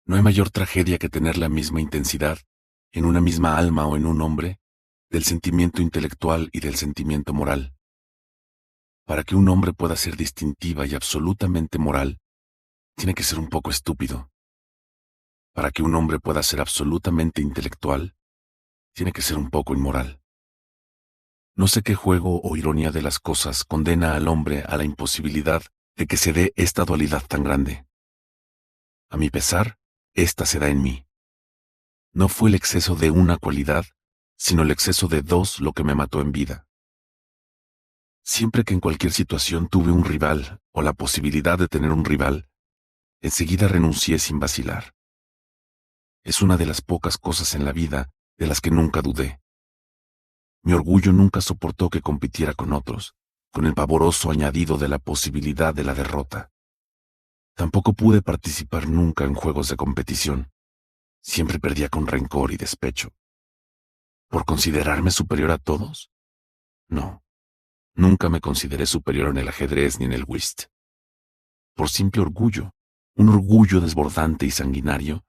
No hay mayor tragedia que tener la misma intensidad, en una misma alma o en un hombre, del sentimiento intelectual y del sentimiento moral. Para que un hombre pueda ser distintiva y absolutamente moral, tiene que ser un poco estúpido. Para que un hombre pueda ser absolutamente intelectual, tiene que ser un poco inmoral. No sé qué juego o ironía de las cosas condena al hombre a la imposibilidad de que se dé esta dualidad tan grande. A mi pesar, esta se da en mí. No fue el exceso de una cualidad, sino el exceso de dos lo que me mató en vida. Siempre que en cualquier situación tuve un rival o la posibilidad de tener un rival, enseguida renuncié sin vacilar. Es una de las pocas cosas en la vida de las que nunca dudé. Mi orgullo nunca soportó que compitiera con otros, con el pavoroso añadido de la posibilidad de la derrota. Tampoco pude participar nunca en juegos de competición. Siempre perdía con rencor y despecho. ¿Por considerarme superior a todos? No, nunca me consideré superior en el ajedrez ni en el whist. Por simple orgullo, un orgullo desbordante y sanguinario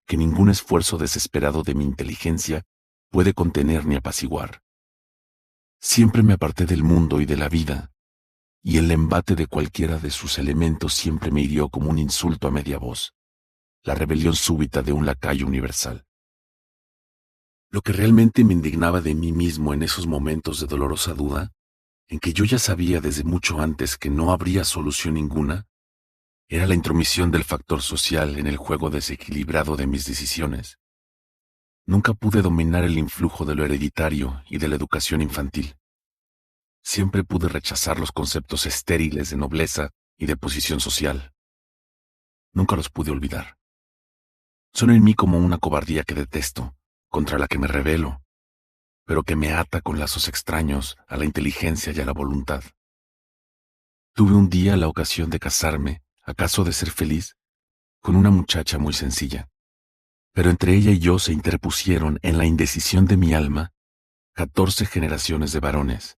que ningún esfuerzo desesperado de mi inteligencia puede contener ni apaciguar. Siempre me aparté del mundo y de la vida, y el embate de cualquiera de sus elementos siempre me hirió como un insulto a media voz, la rebelión súbita de un lacayo universal. Lo que realmente me indignaba de mí mismo en esos momentos de dolorosa duda, en que yo ya sabía desde mucho antes que no habría solución ninguna, era la intromisión del factor social en el juego desequilibrado de mis decisiones. Nunca pude dominar el influjo de lo hereditario y de la educación infantil. Siempre pude rechazar los conceptos estériles de nobleza y de posición social. Nunca los pude olvidar. Son en mí como una cobardía que detesto, contra la que me rebelo, pero que me ata con lazos extraños a la inteligencia y a la voluntad. Tuve un día la ocasión de casarme, acaso de ser feliz, con una muchacha muy sencilla, pero entre ella y yo se interpusieron en la indecisión de mi alma 14 generaciones de varones,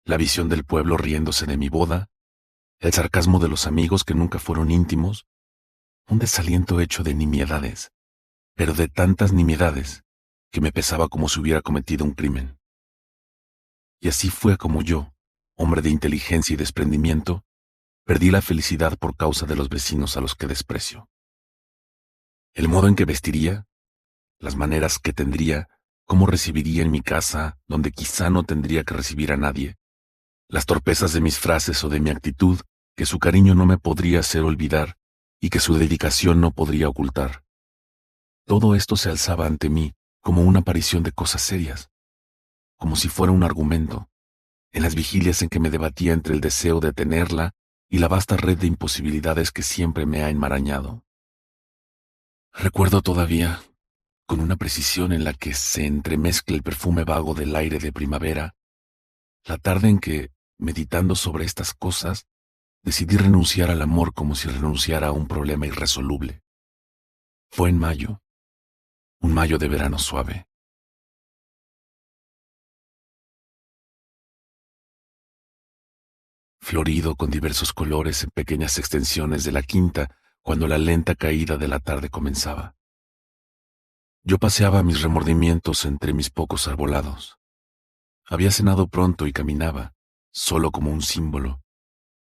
la visión del pueblo riéndose de mi boda, el sarcasmo de los amigos que nunca fueron íntimos, un desaliento hecho de nimiedades, pero de tantas nimiedades que me pesaba como si hubiera cometido un crimen. Y así fue como yo, hombre de inteligencia y desprendimiento, perdí la felicidad por causa de los vecinos a los que desprecio. El modo en que vestiría, las maneras que tendría, cómo recibiría en mi casa, donde quizá no tendría que recibir a nadie, las torpezas de mis frases o de mi actitud, que su cariño no me podría hacer olvidar y que su dedicación no podría ocultar. Todo esto se alzaba ante mí como una aparición de cosas serias, como si fuera un argumento, en las vigilias en que me debatía entre el deseo de tenerla y la vasta red de imposibilidades que siempre me ha enmarañado. Recuerdo todavía, con una precisión en la que se entremezcla el perfume vago del aire de primavera, la tarde en que, meditando sobre estas cosas, decidí renunciar al amor como si renunciara a un problema irresoluble. Fue en mayo, un mayo de verano suave. Florido con diversos colores en pequeñas extensiones de la quinta cuando la lenta caída de la tarde comenzaba. Yo paseaba mis remordimientos entre mis pocos arbolados. Había cenado pronto y caminaba, solo como un símbolo,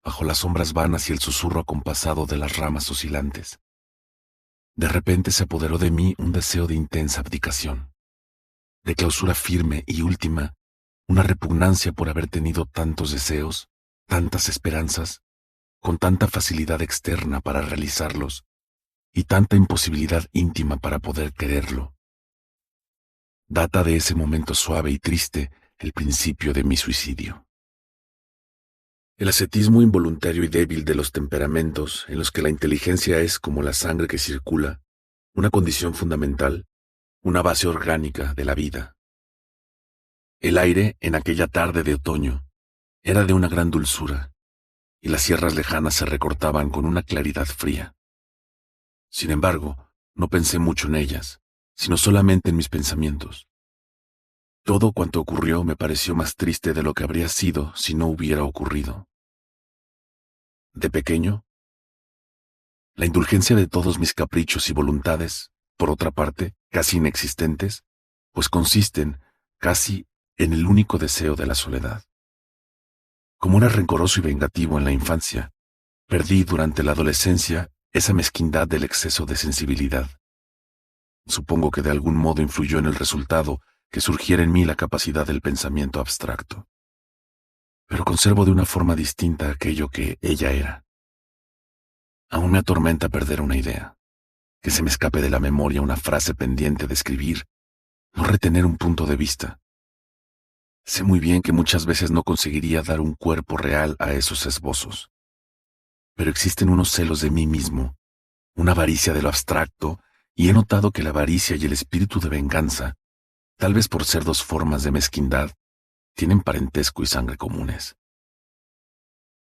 bajo las sombras vanas y el susurro acompasado de las ramas oscilantes. De repente se apoderó de mí un deseo de intensa abdicación, de clausura firme y última, una repugnancia por haber tenido tantos deseos, tantas esperanzas, con tanta facilidad externa para realizarlos y tanta imposibilidad íntima para poder quererlo. Data de ese momento suave y triste el principio de mi suicidio. El ascetismo involuntario y débil de los temperamentos en los que la inteligencia es como la sangre que circula, una condición fundamental, una base orgánica de la vida. El aire, en aquella tarde de otoño, era de una gran dulzura, y las sierras lejanas se recortaban con una claridad fría. Sin embargo, no pensé mucho en ellas, sino solamente en mis pensamientos. Todo cuanto ocurrió me pareció más triste de lo que habría sido si no hubiera ocurrido. De pequeño, La indulgencia de todos mis caprichos y voluntades, por otra parte, casi inexistentes, pues consisten, casi, en el único deseo de la soledad. Como era rencoroso y vengativo en la infancia, perdí durante la adolescencia esa mezquindad del exceso de sensibilidad. Supongo que de algún modo influyó en el resultado que surgiera en mí la capacidad del pensamiento abstracto. Pero conservo de una forma distinta aquello que ella era. Aún me atormenta perder una idea, que se me escape de la memoria una frase pendiente de escribir, no retener un punto de vista. Sé muy bien que muchas veces no conseguiría dar un cuerpo real a esos esbozos. Pero existen unos celos de mí mismo, una avaricia de lo abstracto, y he notado que la avaricia y el espíritu de venganza, tal vez por ser dos formas de mezquindad, tienen parentesco y sangre comunes.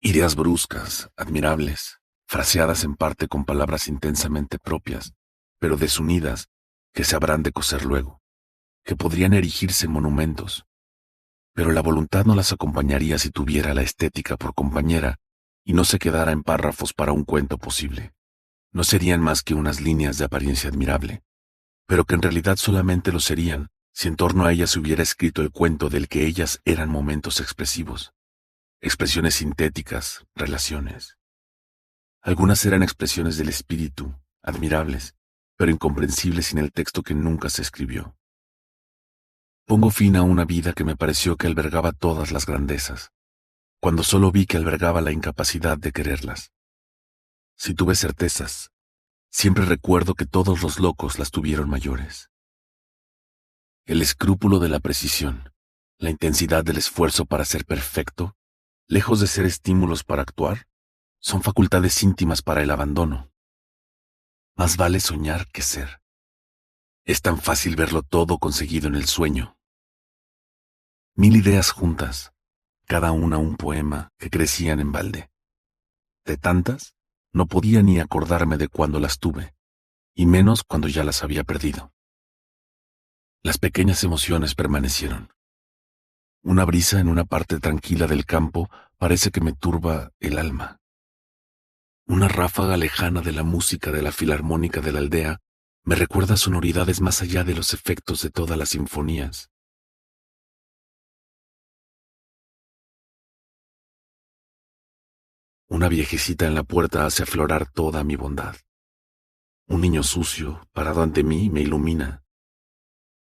Ideas bruscas, admirables, fraseadas en parte con palabras intensamente propias, pero desunidas, que se habrán de coser luego, que podrían erigirse en monumentos, pero la voluntad no las acompañaría si tuviera la estética por compañera y no se quedara en párrafos para un cuento posible. No serían más que unas líneas de apariencia admirable, pero que en realidad solamente lo serían si en torno a ellas se hubiera escrito el cuento del que ellas eran momentos expresivos, expresiones sintéticas, relaciones. Algunas eran expresiones del espíritu, admirables, pero incomprensibles sin el texto que nunca se escribió. Pongo fin a una vida que me pareció que albergaba todas las grandezas, cuando solo vi que albergaba la incapacidad de quererlas. Si tuve certezas, siempre recuerdo que todos los locos las tuvieron mayores. El escrúpulo de la precisión, la intensidad del esfuerzo para ser perfecto, lejos de ser estímulos para actuar, son facultades íntimas para el abandono. Más vale soñar que ser. Es tan fácil verlo todo conseguido en el sueño. 1000 ideas juntas, cada una un poema que crecían en balde. De tantas, no podía ni acordarme de cuándo las tuve, y menos cuando ya las había perdido. Las pequeñas emociones permanecieron. Una brisa en una parte tranquila del campo parece que me turba el alma. Una ráfaga lejana de la música de la filarmónica de la aldea me recuerda sonoridades más allá de los efectos de todas las sinfonías. Una viejecita en la puerta hace aflorar toda mi bondad. Un niño sucio, parado ante mí, me ilumina.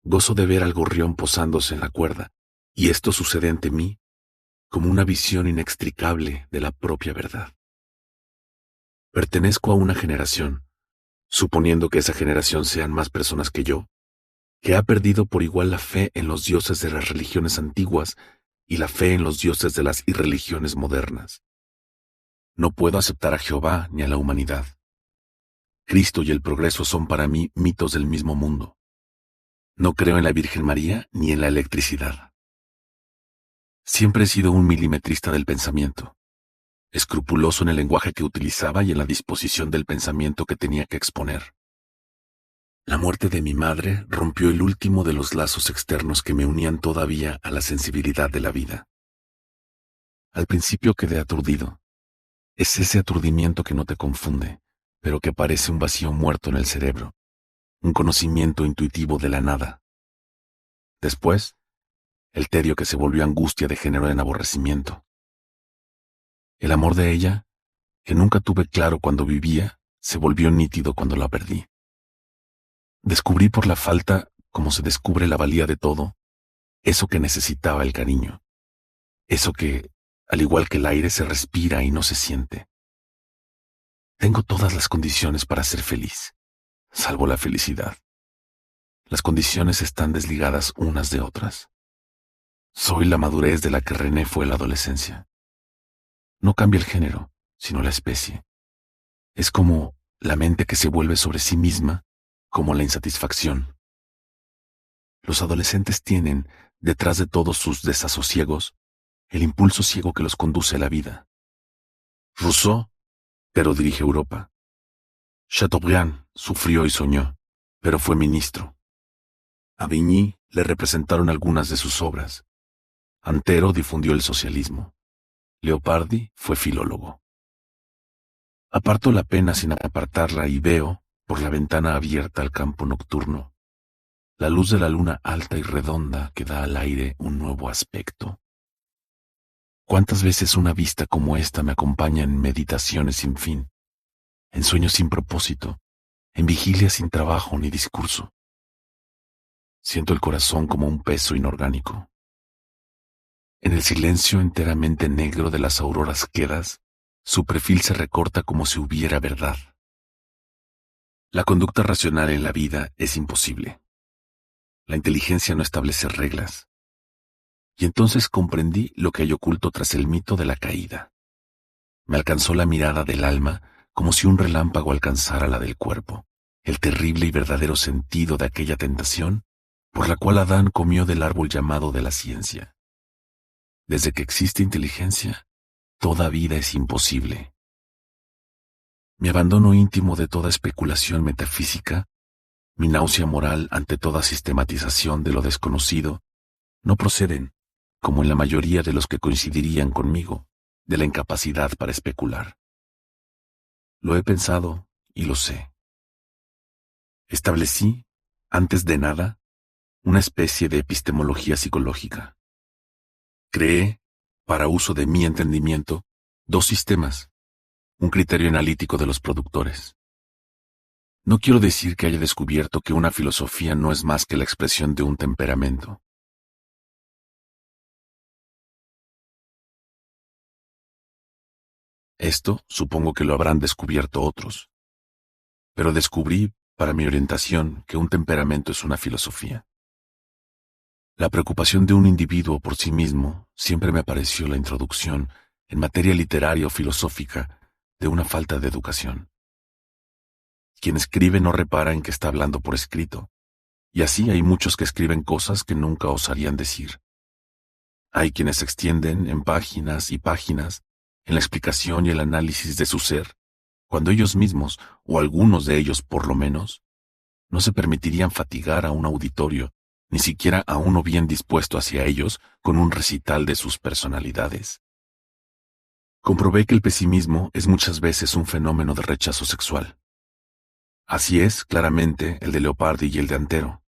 Gozo de ver al gorrión posándose en la cuerda, y esto sucede ante mí como una visión inextricable de la propia verdad. Pertenezco a una generación, suponiendo que esa generación sean más personas que yo, que ha perdido por igual la fe en los dioses de las religiones antiguas y la fe en los dioses de las irreligiones modernas. No puedo aceptar a Jehová ni a la humanidad. Cristo y el progreso son para mí mitos del mismo mundo. No creo en la Virgen María ni en la electricidad. Siempre he sido un milimetrista del pensamiento, escrupuloso en el lenguaje que utilizaba y en la disposición del pensamiento que tenía que exponer. La muerte de mi madre rompió el último de los lazos externos que me unían todavía a la sensibilidad de la vida. Al principio quedé aturdido. Es ese aturdimiento que no te confunde, pero que parece un vacío muerto en el cerebro, un conocimiento intuitivo de la nada. Después, el tedio que se volvió angustia degeneró en aborrecimiento. El amor de ella, que nunca tuve claro cuando vivía, se volvió nítido cuando la perdí. Descubrí por la falta, como se descubre la valía de todo, eso que necesitaba el cariño, eso que, al igual que el aire, se respira y no se siente. Tengo todas las condiciones para ser feliz, salvo la felicidad. Las condiciones están desligadas unas de otras. Soy la madurez de la que René fue la adolescencia. No cambia el género, sino la especie. Es como la mente que se vuelve sobre sí misma, como la insatisfacción. Los adolescentes tienen, detrás de todos sus desasosiegos, el impulso ciego que los conduce a la vida. Rousseau, pero dirige Europa. Chateaubriand sufrió y soñó, pero fue ministro. A Vigny le representaron algunas de sus obras. Antero difundió el socialismo. Leopardi fue filólogo. Aparto la pena sin apartarla y veo, por la ventana abierta al campo nocturno, la luz de la luna alta y redonda que da al aire un nuevo aspecto. ¿Cuántas veces una vista como esta me acompaña en meditaciones sin fin, en sueños sin propósito, en vigilias sin trabajo ni discurso? Siento el corazón como un peso inorgánico. En el silencio enteramente negro de las auroras quedas, su perfil se recorta como si hubiera verdad. La conducta racional en la vida es imposible. La inteligencia no establece reglas. Y entonces comprendí lo que hay oculto tras el mito de la caída. Me alcanzó la mirada del alma como si un relámpago alcanzara la del cuerpo, el terrible y verdadero sentido de aquella tentación por la cual Adán comió del árbol llamado de la ciencia. Desde que existe inteligencia, toda vida es imposible. Mi abandono íntimo de toda especulación metafísica, mi náusea moral ante toda sistematización de lo desconocido, no proceden, como en la mayoría de los que coincidirían conmigo, de la incapacidad para especular. Lo he pensado y lo sé. Establecí, antes de nada, una especie de epistemología psicológica. Creé, para uso de mi entendimiento, dos sistemas, un criterio analítico de los productores. No quiero decir que haya descubierto que una filosofía no es más que la expresión de un temperamento. Esto supongo que lo habrán descubierto otros. Pero descubrí, para mi orientación, que un temperamento es una filosofía. La preocupación de un individuo por sí mismo siempre me pareció la introducción, en materia literaria o filosófica, de una falta de educación. Quien escribe no repara en que está hablando por escrito, y así hay muchos que escriben cosas que nunca osarían decir. Hay quienes se extienden en páginas y páginas en la explicación y el análisis de su ser, cuando ellos mismos, o algunos de ellos por lo menos, no se permitirían fatigar a un auditorio, ni siquiera a uno bien dispuesto hacia ellos con un recital de sus personalidades. Comprobé que el pesimismo es muchas veces un fenómeno de rechazo sexual. Así es, claramente, el de Leopardi y el de Antero.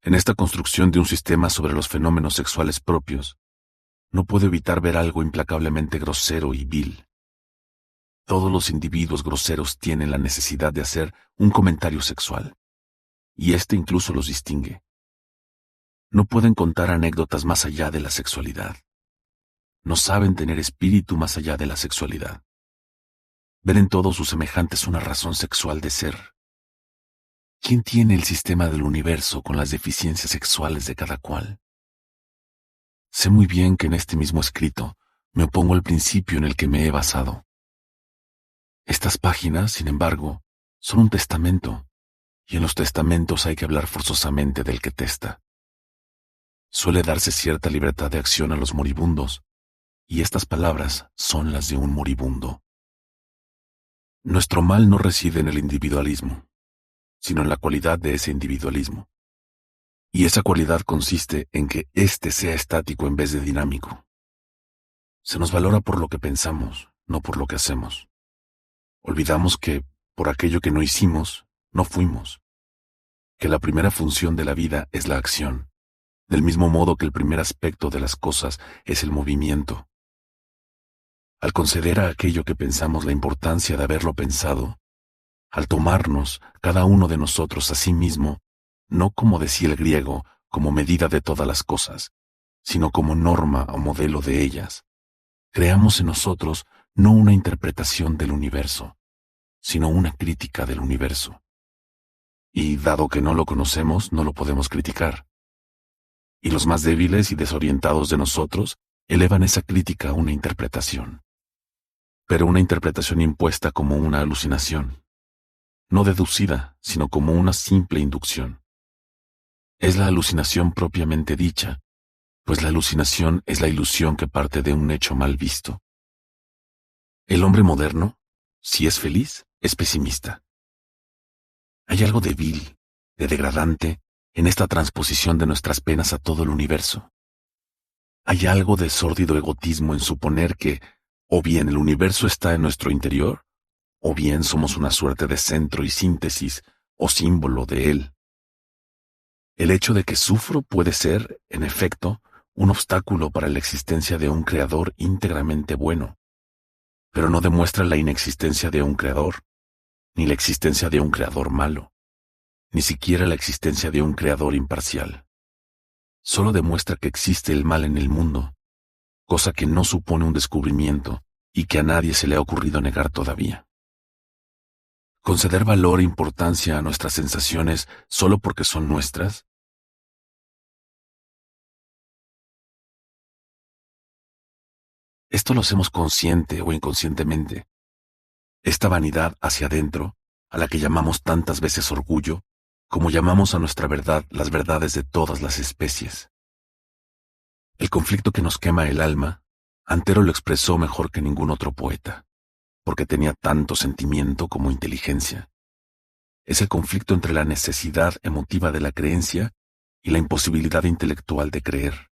En esta construcción de un sistema sobre los fenómenos sexuales propios, no puedo evitar ver algo implacablemente grosero y vil. Todos los individuos groseros tienen la necesidad de hacer un comentario sexual, y este incluso los distingue. No pueden contar anécdotas más allá de la sexualidad. No saben tener espíritu más allá de la sexualidad. Ven en todos sus semejantes una razón sexual de ser. ¿Quién tiene el sistema del universo con las deficiencias sexuales de cada cual? Sé muy bien que en este mismo escrito me opongo al principio en el que me he basado. Estas páginas, sin embargo, son un testamento, y en los testamentos hay que hablar forzosamente del que testa. Suele darse cierta libertad de acción a los moribundos, y estas palabras son las de un moribundo. Nuestro mal no reside en el individualismo, sino en la cualidad de ese individualismo. Y esa cualidad consiste en que éste sea estático en vez de dinámico. Se nos valora por lo que pensamos, no por lo que hacemos. Olvidamos que, por aquello que no hicimos, no fuimos. Que la primera función de la vida es la acción, del mismo modo que el primer aspecto de las cosas es el movimiento. Al conceder a aquello que pensamos la importancia de haberlo pensado, al tomarnos, cada uno de nosotros a sí mismo, no como decía el griego, como medida de todas las cosas, sino como norma o modelo de ellas, creamos en nosotros no una interpretación del universo, sino una crítica del universo. Y dado que no lo conocemos, no lo podemos criticar. Y los más débiles y desorientados de nosotros elevan esa crítica a una interpretación. Pero una interpretación impuesta como una alucinación, no deducida, sino como una simple inducción. Es la alucinación propiamente dicha, pues la alucinación es la ilusión que parte de un hecho mal visto. El hombre moderno, si es feliz, es pesimista. Hay algo de vil, de degradante, en esta transposición de nuestras penas a todo el universo. Hay algo de sórdido egotismo en suponer que, o bien el universo está en nuestro interior, o bien somos una suerte de centro y síntesis o símbolo de él. El hecho de que sufro puede ser, en efecto, un obstáculo para la existencia de un creador íntegramente bueno, pero no demuestra la inexistencia de un creador, ni la existencia de un creador malo, ni siquiera la existencia de un creador imparcial. Solo demuestra que existe el mal en el mundo, cosa que no supone un descubrimiento y que a nadie se le ha ocurrido negar todavía. ¿Conceder valor e importancia a nuestras sensaciones solo porque son nuestras? Esto lo hacemos consciente o inconscientemente. Esta vanidad hacia adentro, a la que llamamos tantas veces orgullo, como llamamos a nuestra verdad las verdades de todas las especies. El conflicto que nos quema el alma, Antero lo expresó mejor que ningún otro poeta, porque tenía tanto sentimiento como inteligencia. Es el conflicto entre la necesidad emotiva de la creencia y la imposibilidad intelectual de creer.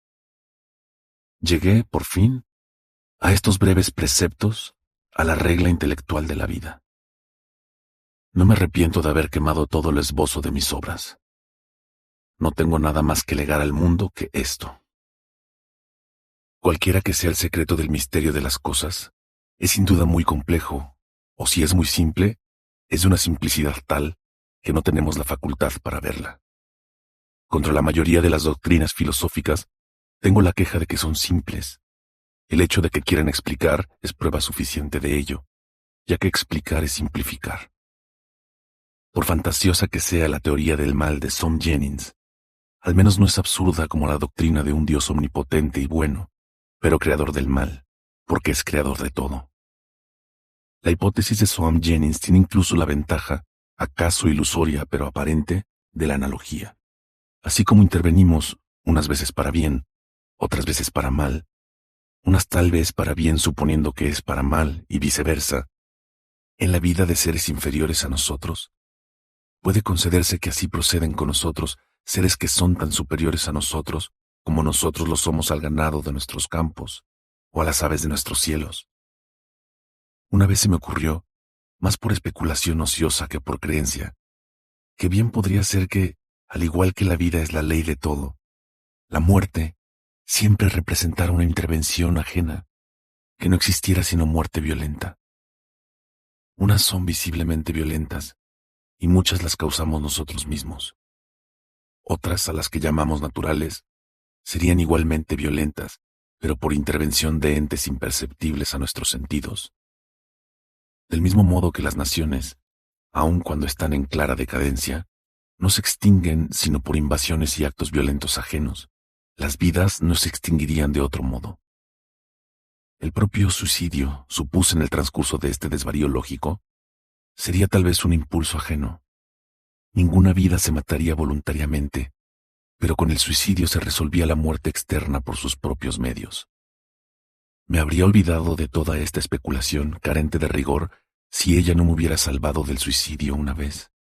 Llegué, por fin, a estos breves preceptos, a la regla intelectual de la vida. No me arrepiento de haber quemado todo el esbozo de mis obras. No tengo nada más que legar al mundo que esto. Cualquiera que sea el secreto del misterio de las cosas, es sin duda muy complejo, o si es muy simple, es de una simplicidad tal que no tenemos la facultad para verla. Contra la mayoría de las doctrinas filosóficas, tengo la queja de que son simples. El hecho de que quieran explicar es prueba suficiente de ello, ya que explicar es simplificar. Por fantasiosa que sea la teoría del mal de Tom Jennings, al menos no es absurda como la doctrina de un Dios omnipotente y bueno, pero creador del mal, porque es creador de todo. La hipótesis de Tom Jennings tiene incluso la ventaja, acaso ilusoria pero aparente, de la analogía. Así como intervenimos, unas veces para bien, otras veces para mal, unas tal vez para bien suponiendo que es para mal y viceversa, en la vida de seres inferiores a nosotros, puede concederse que así proceden con nosotros seres que son tan superiores a nosotros como nosotros lo somos al ganado de nuestros campos o a las aves de nuestros cielos. Una vez se me ocurrió, más por especulación ociosa que por creencia, que bien podría ser que, al igual que la vida es la ley de todo, la muerte siempre representara una intervención ajena, que no existiera sino muerte violenta. Unas son visiblemente violentas, y muchas las causamos nosotros mismos. Otras, a las que llamamos naturales, serían igualmente violentas, pero por intervención de entes imperceptibles a nuestros sentidos. Del mismo modo que las naciones, aun cuando están en clara decadencia, no se extinguen sino por invasiones y actos violentos ajenos, las vidas no se extinguirían de otro modo. El propio suicidio, supuse en el transcurso de este desvarío lógico, sería tal vez un impulso ajeno. Ninguna vida se mataría voluntariamente, pero con el suicidio se resolvía la muerte externa por sus propios medios. Me habría olvidado de toda esta especulación carente de rigor si ella no me hubiera salvado del suicidio una vez,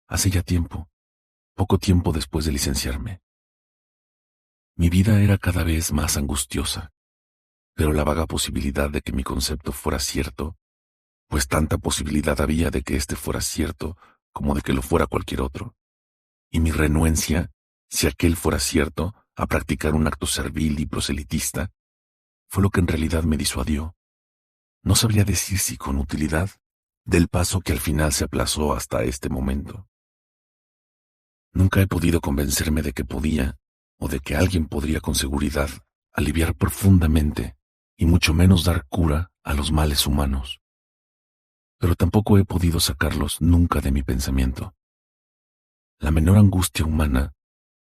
hace ya tiempo, poco tiempo después de licenciarme. Mi vida era cada vez más angustiosa, pero la vaga posibilidad de que mi concepto fuera cierto, pues tanta posibilidad había de que éste fuera cierto como de que lo fuera cualquier otro, y mi renuencia, si aquel fuera cierto, a practicar un acto servil y proselitista, fue lo que en realidad me disuadió. No sabría decir si con utilidad, del paso que al final se aplazó hasta este momento. Nunca he podido convencerme de que podía, o de que alguien podría con seguridad, aliviar profundamente, y mucho menos dar cura a los males humanos. Pero tampoco he podido sacarlos nunca de mi pensamiento. La menor angustia humana,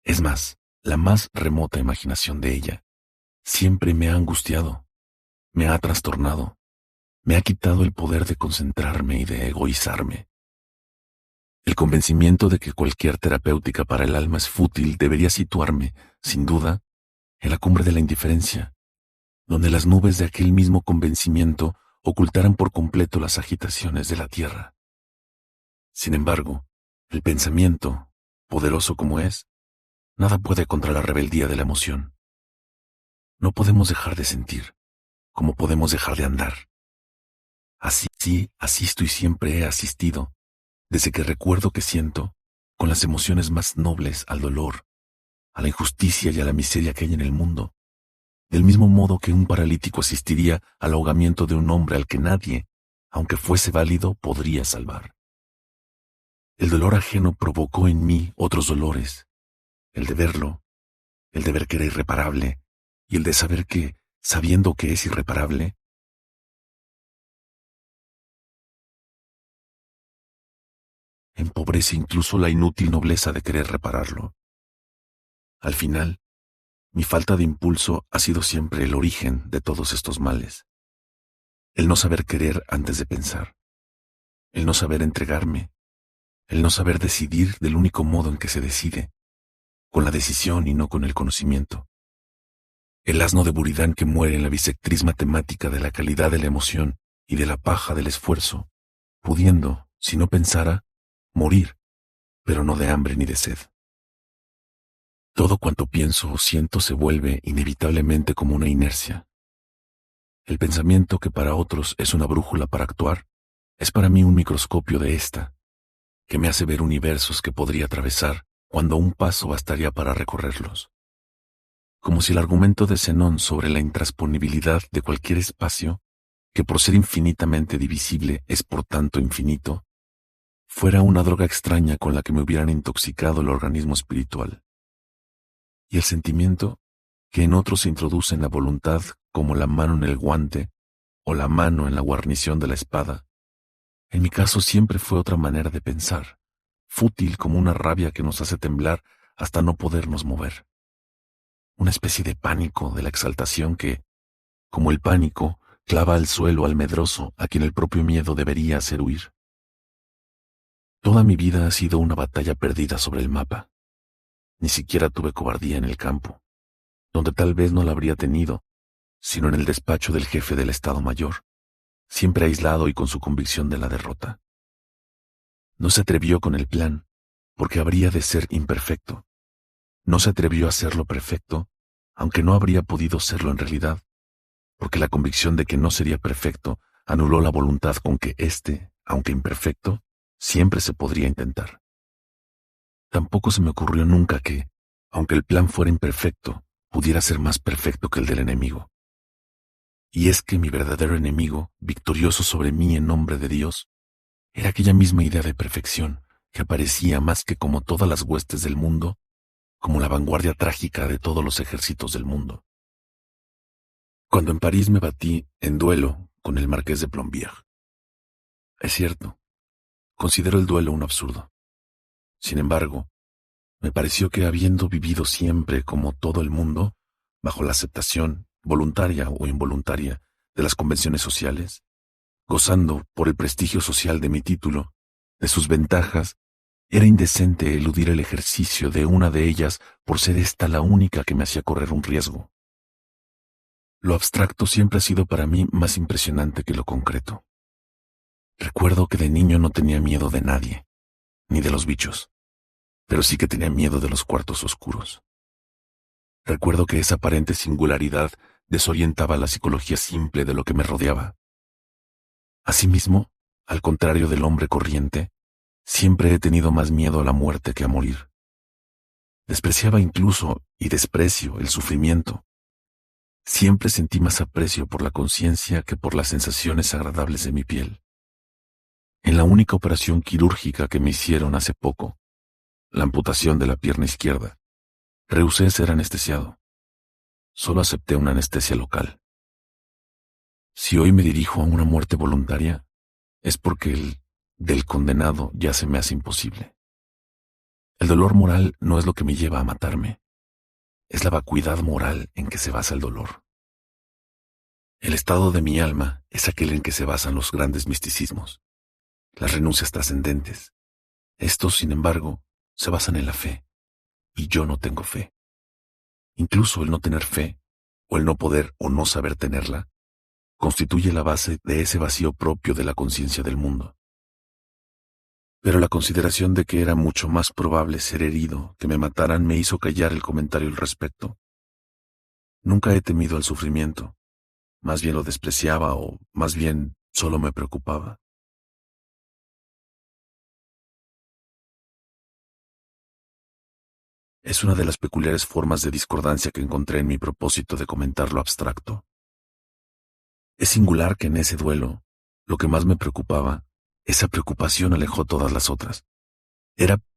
es más, la más remota imaginación de ella, siempre me ha angustiado, me ha trastornado, me ha quitado el poder de concentrarme y de egoizarme. El convencimiento de que cualquier terapéutica para el alma es fútil debería situarme, sin duda, en la cumbre de la indiferencia, donde las nubes de aquel mismo convencimiento ocultaran por completo las agitaciones de la tierra. Sin embargo, el pensamiento, poderoso como es, nada puede contra la rebeldía de la emoción. No podemos dejar de sentir, como podemos dejar de andar. Así Sí, asisto y siempre he asistido, desde que recuerdo que siento, con las emociones más nobles al dolor, a la injusticia y a la miseria que hay en el mundo, del mismo modo que un paralítico asistiría al ahogamiento de un hombre al que nadie, aunque fuese válido, podría salvar. El dolor ajeno provocó en mí otros dolores, el de verlo, el de ver que era irreparable, y el de saber que, sabiendo que es irreparable, empobrece incluso la inútil nobleza de querer repararlo. Al final, mi falta de impulso ha sido siempre el origen de todos estos males. El no saber querer antes de pensar, el no saber entregarme, el no saber decidir del único modo en que se decide, con la decisión y no con el conocimiento. El asno de Buridán que muere en la bisectriz matemática de la calidad de la emoción y de la paja del esfuerzo, pudiendo, si no pensara, morir, pero no de hambre ni de sed. Todo cuanto pienso o siento se vuelve inevitablemente como una inercia. El pensamiento que para otros es una brújula para actuar, es para mí un microscopio de esta, que me hace ver universos que podría atravesar cuando un paso bastaría para recorrerlos. Como si el argumento de Zenón sobre la intrasponibilidad de cualquier espacio, que por ser infinitamente divisible es por tanto infinito, fuera una droga extraña con la que me hubieran intoxicado el organismo espiritual. Y el sentimiento, que en otros se introduce en la voluntad como la mano en el guante o la mano en la guarnición de la espada, en mi caso siempre fue otra manera de pensar, fútil como una rabia que nos hace temblar hasta no podernos mover. Una especie de pánico de la exaltación que, como el pánico, clava al suelo al medroso a quien el propio miedo debería hacer huir. Toda mi vida ha sido una batalla perdida sobre el mapa. Ni siquiera tuve cobardía en el campo, donde tal vez no la habría tenido, sino en el despacho del jefe del Estado Mayor, siempre aislado y con su convicción de la derrota. No se atrevió con el plan, porque habría de ser imperfecto. No se atrevió a hacerlo perfecto, aunque no habría podido serlo en realidad, porque la convicción de que no sería perfecto anuló la voluntad con que éste, aunque imperfecto, siempre se podría intentar. Tampoco se me ocurrió nunca que, aunque el plan fuera imperfecto, pudiera ser más perfecto que el del enemigo. Y es que mi verdadero enemigo, victorioso sobre mí en nombre de Dios, era aquella misma idea de perfección que aparecía más que como todas las huestes del mundo, como la vanguardia trágica de todos los ejércitos del mundo. Cuando en París me batí en duelo con el marqués de Plombières. Es cierto, considero el duelo un absurdo. Sin embargo, me pareció que habiendo vivido siempre como todo el mundo, bajo la aceptación, voluntaria o involuntaria, de las convenciones sociales, gozando por el prestigio social de mi título, de sus ventajas, era indecente eludir el ejercicio de una de ellas por ser esta la única que me hacía correr un riesgo. Lo abstracto siempre ha sido para mí más impresionante que lo concreto. Recuerdo que de niño no tenía miedo de nadie, ni de los bichos, pero sí que tenía miedo de los cuartos oscuros. Recuerdo que esa aparente singularidad desorientaba la psicología simple de lo que me rodeaba. Asimismo, al contrario del hombre corriente, siempre he tenido más miedo a la muerte que a morir. Despreciaba incluso y desprecio el sufrimiento. Siempre sentí más aprecio por la conciencia que por las sensaciones agradables de mi piel. En la única operación quirúrgica que me hicieron hace poco, la amputación de la pierna izquierda, rehusé ser anestesiado. Solo acepté una anestesia local. Si hoy me dirijo a una muerte voluntaria, es porque el del condenado ya se me hace imposible. El dolor moral no es lo que me lleva a matarme, es la vacuidad moral en que se basa el dolor. El estado de mi alma es aquel en que se basan los grandes misticismos, las renuncias trascendentes. Estos, sin embargo, se basan en la fe, y yo no tengo fe. Incluso el no tener fe, o el no poder o no saber tenerla, constituye la base de ese vacío propio de la conciencia del mundo. Pero la consideración de que era mucho más probable ser herido que me mataran me hizo callar el comentario al respecto. Nunca he temido al sufrimiento, más bien lo despreciaba o, más bien, solo me preocupaba. Es una de las peculiares formas de discordancia que encontré en mi propósito de comentar lo abstracto. Es singular que en ese duelo, lo que más me preocupaba, esa preocupación alejó todas las otras. Era